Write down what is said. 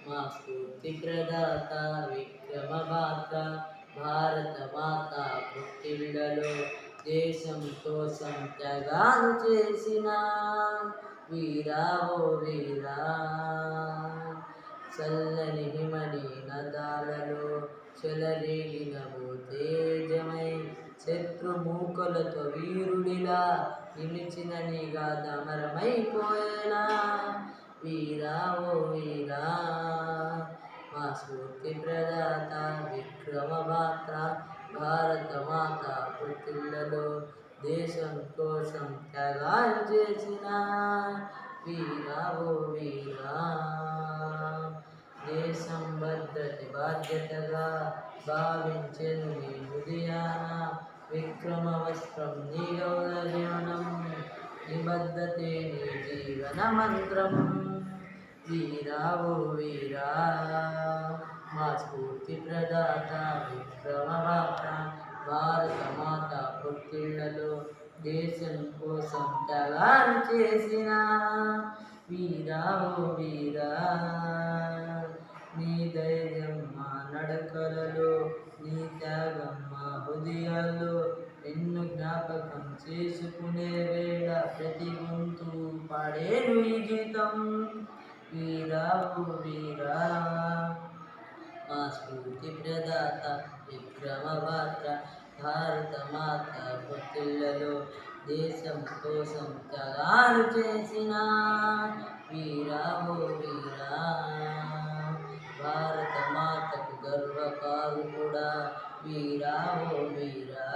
మా స్ఫూర్తి ప్రదాత విక్రమమాత భారత మాత పుట్టిళ్ళలో దేశం కోసం త్యాగాలు చేసిన వీరా ఓ వీరా. చల్లని హిమని నదాలలో చెలరేగిన ఓ తేజమై శత్రుమూకలతో వీరుడిలా నిలిచిన నీగా దమరమైపోయేలా వీరా ఓ వీరా. మా స్ఫూర్తి ప్రదాత విక్రమమాత భారత మాత పుట్టిళ్ళలో దేశం కోసం త్యాగాలు చేసిన వీరా ఓ వీరా. దేశం భద్రత బాధ్యతగా భావించెను నీ హృదయాన విక్రమ వస్త్రం నీ గౌరవజీవనం నిబద్ధతే నీ జీవన మంత్రం వీరా ఓ వీరా. మా స్ఫూర్తి ప్రదాత విక్రమమాత భారత మాత పుట్టిళ్ళలో దేశం కోసం త్యాగాలు చేసిన వీరా ఓ వీరా. నీ ధైర్యం మా నడకలలో నీ త్యాగం మా హృదయాల్లో నిన్ను జ్ఞాపకం చేసుకునే వేళ ప్రతి గొంతు పాడేను ఈ గీతం వీరా ఓ వీరా. మా స్ఫూర్తి ప్రదాత విక్రమమాత భారత మాత పుట్టిళ్ళలో దేశం కోసం త్యాగాలు చేసిన వీరా ఓ వీరా. భారత మాతకు గర్వకారు కూడా వీరా ఓ వీరా.